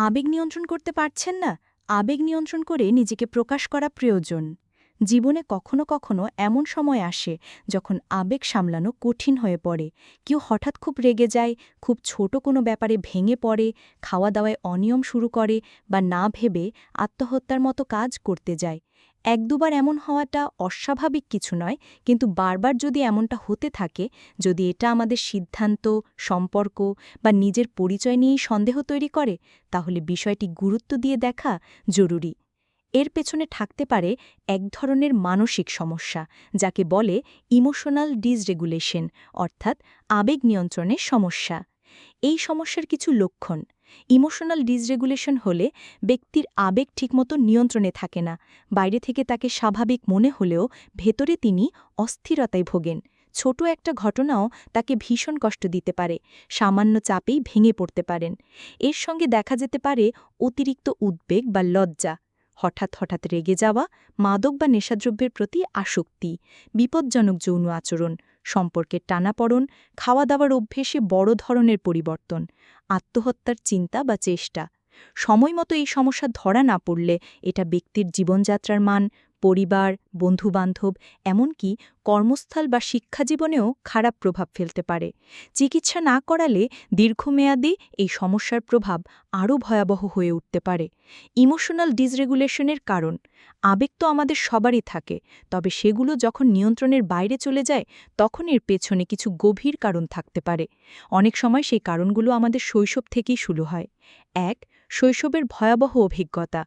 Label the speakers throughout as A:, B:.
A: আবেগ নিয়ন্ত্রণ করতে পারছেন না? আবেগ নিয়ন্ত্রণ করে নিজেকে প্রকাশ করা প্রয়োজন। জীবনে কখনো কখনো এমন সময় আসে যখন আবেগ সামলানো কঠিন হয়ে পড়ে। কেউ হঠাৎ খুব রেগে যায়, খুব ছোট কোনো ব্যাপারে ভেঙে পড়ে, খাওয়া দাওয়ায় অনিয়ম শুরু করে বা না ভেবে আত্মহত্যার মতো কাজ করতে যায়। এক দুবার এমন হওয়াটা অস্বাভাবিক কিছু নয়, কিন্তু বারবার যদি এমনটা হতে থাকে, যদি এটা আমাদের সিদ্ধান্ত, সম্পর্ক বা নিজের পরিচয় নিয়েই সন্দেহ তৈরি করে, তাহলে বিষয়টি গুরুত্ব দিয়ে দেখা জরুরি। এর পেছনে থাকতে পারে এক ধরনের মানসিক সমস্যা, যাকে বলে ইমোশনাল ডিসরেগুলেশন, অর্থাৎ আবেগ নিয়ন্ত্রণের সমস্যা। এই সমস্যার কিছু লক্ষণ: ইমোশনাল ডিসরেগুলেশন হলে ব্যক্তির আবেগ ঠিকমতো নিয়ন্ত্রণে থাকে না। বাইরে থেকে তাকে স্বাভাবিক মনে হলেও ভেতরে তিনি অস্থিরতায় ভোগেন। ছোট একটা ঘটনাও তাকে ভীষণ কষ্ট দিতে পারে, সামান্য চাপেই ভেঙে পড়তে পারেন। এর সঙ্গে দেখা যেতে পারে অতিরিক্ত উদ্বেগ বা লজ্জা, হঠাৎ হঠাৎ রেগে যাওয়া, মাদক বা নেশাদ্রব্যের প্রতি আসক্তি, বিপজ্জনক যৌন আচরণ, সম্পর্কের টানাপড়ন, খাওয়া দাওয়ার অভ্যেসে বড় ধরনের পরিবর্তন, আত্মহত্যার চিন্তা বা চেষ্টা। সময়মতো এই সমস্যা ধরা না পড়লে এটা ব্যক্তির জীবনযাত্রার মান, পরিবার, বন্ধুবান্ধব, এমনকি কর্মস্থল বা শিক্ষাজীবনেও খারাপ প্রভাব ফেলতে পারে। চিকিৎসা না করালে দীর্ঘমেয়াদে এই সমস্যার প্রভাব আরও ভয়াবহ হয়ে উঠতে পারে। ইমোশনাল ডিসরেগুলেশনের কারণ: আবেগ তো আমাদের সবারই থাকে, তবে সেগুলো যখন নিয়ন্ত্রণের বাইরে চলে যায়, তখন এর পেছনে কিছু গভীর কারণ থাকতে পারে। অনেক সময় সেই কারণগুলো আমাদের শৈশব থেকেই শুরু হয়। ১. শৈশবের ভয়াবহ অভিজ্ঞতা।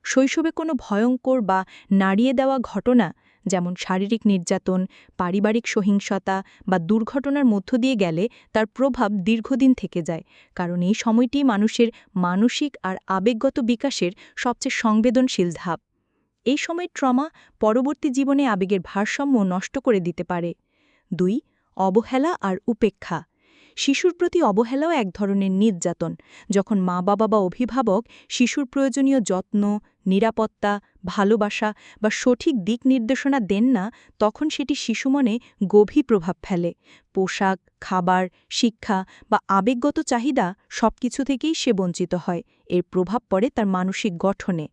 A: শৈশবে কোনো ভয়ঙ্কর বা নাড়িয়ে দেওয়া ঘটনা, যেমন শারীরিক নির্যাতন, পারিবারিক সহিংসতা বা দুর্ঘটনার মধ্য দিয়ে গেলে তার প্রভাব দীর্ঘদিন থেকে যায়, কারণ এই সময়টি মানুষের মানসিক আর আবেগগত বিকাশের সবচেয়ে সংবেদনশীল ধাপ। এই সময় ট্রমা পরবর্তী জীবনে আবেগের ভারসাম্য নষ্ট করে দিতে পারে। ২. অবহেলা আর উপেক্ষা। শিশুর প্রতি অবহেলাও এক ধরনের নির্যাতন। যখন মা-বাবা বা অভিভাবক শিশুর প্রয়োজনীয় যত্ন, নিরাপত্তা, ভালোবাসা বা সঠিক দিক নির্দেশনা দেন না, তখন সেটি শিশু মনে গভীর প্রভাব ফেলে। পোশাক, খাবার, শিক্ষা বা আবেগগত চাহিদা সবকিছু থেকেই সে বঞ্চিত হয়। এর প্রভাব পড়ে তার মানসিক গঠনে।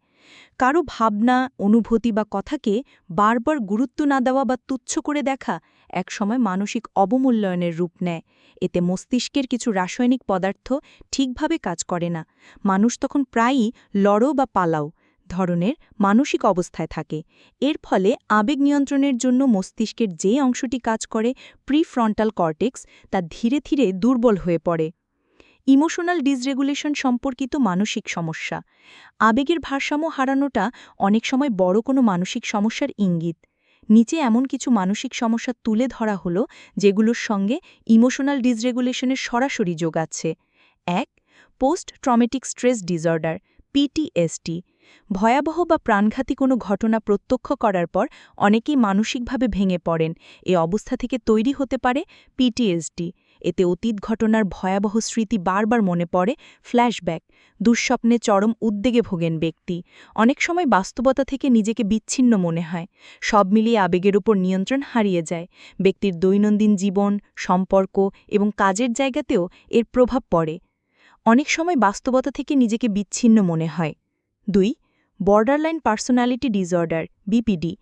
A: কারো ভাবনা, অনুভূতি বা কথাকে বারবার গুরুত্ব না দেওয়া বা তুচ্ছ করে দেখা একসময় মানসিক অবমূল্যায়নের রূপ নেয়। এতে মস্তিষ্কের কিছু রাসায়নিক পদার্থ ঠিকভাবে কাজ করে না। মানুষ তখন প্রায়ই লড়ো বা পালাও ধরনের মানসিক অবস্থায় থাকে। এর ফলে আবেগ নিয়ন্ত্রণের জন্য মস্তিষ্কের যে অংশটি কাজ করে, প্রিফ্রন্টাল কর্টেক্স, তা ধীরে ধীরে দুর্বল হয়ে পড়ে। ইমোশনাল ডিসরেগুলেশন সম্পর্কিত মানসিক সমস্যা। আবেগের ভারসাম্য হারানোটা অনেক সময় বড় কোনো মানসিক সমস্যার ইঙ্গিত। নিচে এমন কিছু মানসিক সমস্যা তুলে ধরা হলো যেগুলোর সঙ্গে ইমোশনাল ডিসরেগুলেশনের সরাসরি যোগ আছে। ১. Post traumatic stress disorder, PTSD. ভয়াবহ বা প্রাণঘাতী কোনো ঘটনা প্রত্যক্ষ করার পর অনেকেই মানসিকভাবে ভেঙে পড়েন। এ অবস্থা থেকে তৈরি হতে পারে পিটিএসডি। এতে অতীত ঘটনার ভয়াবহ স্মৃতি বারবার মনে পড়ে, ফ্ল্যাশব্যাক, দুঃস্বপ্নে চরম উদ্বেগে ভোগেন ব্যক্তি। অনেক সময় বাস্তবতা থেকে নিজেকে বিচ্ছিন্ন মনে হয়। সব মিলিয়ে আবেগের উপর নিয়ন্ত্রণ হারিয়ে যায়। ব্যক্তির দৈনন্দিন জীবন, সম্পর্ক এবং কাজের জায়গাতেও এর প্রভাব পড়ে। অনেক সময় বাস্তবতা থেকে নিজেকে বিচ্ছিন্ন মনে হয়। ২. Borderline personality disorder, BPD.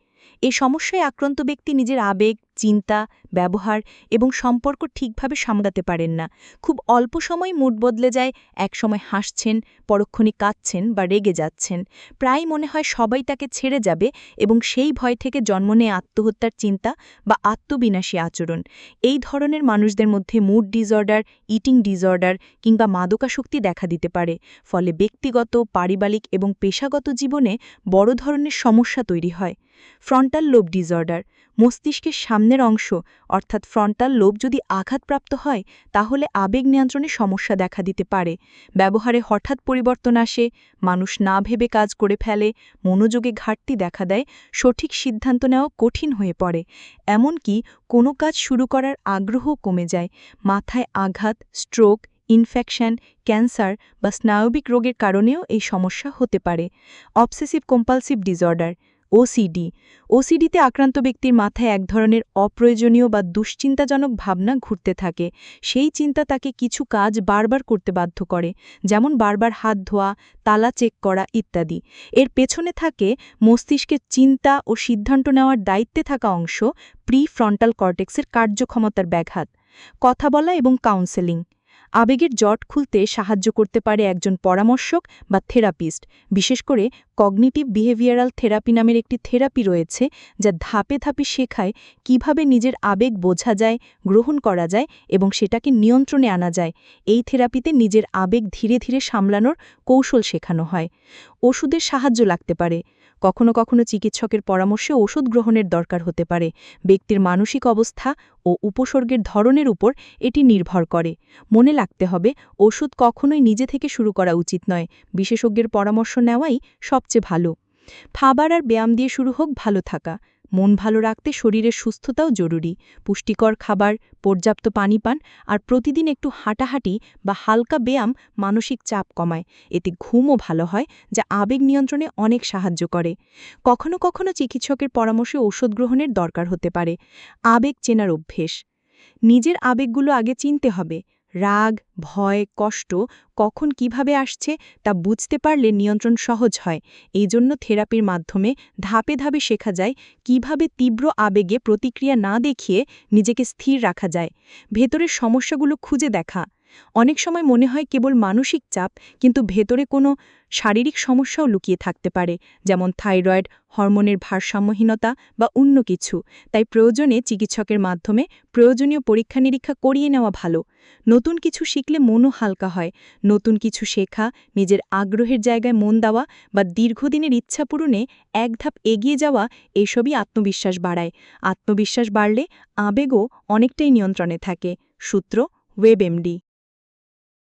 A: এ সমস্যায় আক্রান্ত ব্যক্তি নিজের আবেগ, চিন্তা, ব্যবহার এবং সম্পর্ক ঠিকভাবে সামলাতে পারেন না। খুব অল্প সময় মুড বদলে যায়, একসময় হাসছেন, পরক্ষণে কাঁদছেন বা রেগে যাচ্ছেন। প্রায় মনে হয় সবাই তাকে ছেড়ে যাবে এবং সেই ভয় থেকে জন্ম নেয় আত্মহত্যার চিন্তা বা আত্মবিনাশী আচরণ। এই ধরনের মানুষদের মধ্যে মুড ডিসঅর্ডার, ইটিং ডিসঅর্ডার কিংবা মাদকাসক্তি দেখা দিতে পারে। ফলে ব্যক্তিগত, পারিবারিক এবং পেশাগত জীবনে বড় ধরনের সমস্যা তৈরি হয়। Frontal lobe disorder. মস্তিষ্কের সামনের অংশ অর্থাৎ ফ্রন্টাল লোব যদি আঘাতপ্রাপ্ত হয়, তাহলে আবেগ নিয়ন্ত্রণে সমস্যা দেখা দিতে পারে। ব্যবহারে হঠাৎ পরিবর্তন আসে, মানুষ না ভেবে কাজ করে ফেলে, মনোযোগে ঘাটতি দেখা দেয়, সঠিক সিদ্ধান্ত নেওয়া কঠিন হয়ে পড়ে। এমনকি কোনো কাজ শুরু করার আগ্রহ কমে যায়। মাথায় আঘাত, স্ট্রোক, ইনফেকশন, ক্যান্সার বা স্নায়বিক রোগের কারণেও এই সমস্যা হতে পারে। Obsessive compulsive disorder. ওসিডি। ওসিডিতে আক্রান্ত ব্যক্তির মাথায় এক ধরনের অপ্রয়োজনীয় বা দুশ্চিন্তাজনক ভাবনা ঘুরতে থাকে। সেই চিন্তা তাকে কিছু কাজ বারবার করতে বাধ্য করে, যেমন বারবার হাত ধোয়া, তালা চেক করা ইত্যাদি। এর পেছনে থাকে মস্তিষ্কের চিন্তা ও সিদ্ধান্ত নেওয়ার দায়িত্বে থাকা অংশ, প্রিফ্রন্টাল কর্টেক্সের কার্যক্ষমতার ব্যাঘাত। কথা বলা এবং কাউন্সেলিং। আবেগের জট খুলতে সাহায্য করতে পারে একজন পরামর্শক বা থেরাপিস্ট। বিশেষ করে কগনিটিভ বিহেভিয়ারাল থেরাপি নামের একটি থেরাপি রয়েছে, যা ধাপে ধাপে শেখায় কিভাবে নিজের আবেগ বোঝা যায়, গ্রহণ করা যায় এবং সেটাকে নিয়ন্ত্রণে আনা যায়। এই থেরাপিতে নিজের আবেগ ধীরে ধীরে সামলানোর কৌশল শেখানো হয়। ওষুধের সাহায্য লাগতে পারে। কখনো কখনো চিকিৎসকের পরামর্শে ওষুধ গ্রহণের দরকার হতে পারে। ব্যক্তির মানসিক অবস্থা ও উপসর্গের ধরনের উপর এটি নির্ভর করে। মনে রাখতে হবে, ওষুধ কখনোই নিজে থেকে শুরু করা উচিত নয়। বিশেষজ্ঞের পরামর্শ নেওয়াই সবচেয়ে ভালো। খাবার আর ব্যায়াম দিয়ে শুরু হোক ভালো থাকা। মন ভালো রাখতে শরীরের সুস্থতাও জরুরি। পুষ্টিকর খাবার, পর্যাপ্ত পানি পান আর প্রতিদিন একটু হাঁটাহাঁটি বা হালকা ব্যায়াম মানসিক চাপ কমায়। এতে ঘুমও ভালো হয়, যা আবেগ নিয়ন্ত্রণে অনেক সাহায্য করে। কখনো কখনো চিকিৎসকের পরামর্শে ঔষধ গ্রহণের দরকার হতে পারে। আবেগ চেনার অভ্যেস। নিজের আবেগগুলো আগে চিনতে হবে। রাগ, ভয়, কষ্ট কখন কিভাবে আসছে তা বুঝতে পারলে নিয়ন্ত্রণ সহজ হয়। এই জন্য থেরাপির মাধ্যমে ধাপে ধাপে শেখা যায় কিভাবে তীব্র আবেগে প্রতিক্রিয়া না দেখিয়ে নিজেকে স্থির রাখা যায়। ভেতরের সমস্যাগুলো খুঁজে দেখা। অনেক সময় মনে হয় কেবল মানসিক চাপ, কিন্তু ভেতরে কোনো শারীরিক সমস্যাও লুকিয়ে থাকতে পারে, যেমন থাইরয়েড, হরমোনের ভারসাম্যহীনতা বা অন্য কিছু। তাই প্রয়োজনে চিকিৎসকের মাধ্যমে প্রয়োজনীয় পরীক্ষা নিরীক্ষা করিয়ে নেওয়া ভালো। নতুন কিছু শিখলে মনও হালকা হয়। নতুন কিছু শেখা, নিজের আগ্রহের জায়গায় মন দেওয়া বা দীর্ঘদিনের ইচ্ছা পূরণে এক ধাপ এগিয়ে যাওয়া, এসবই আত্মবিশ্বাস বাড়ায়। আত্মবিশ্বাস বাড়লে আবেগও অনেকটাই নিয়ন্ত্রণে থাকে। সূত্র ওয়েবএমডি।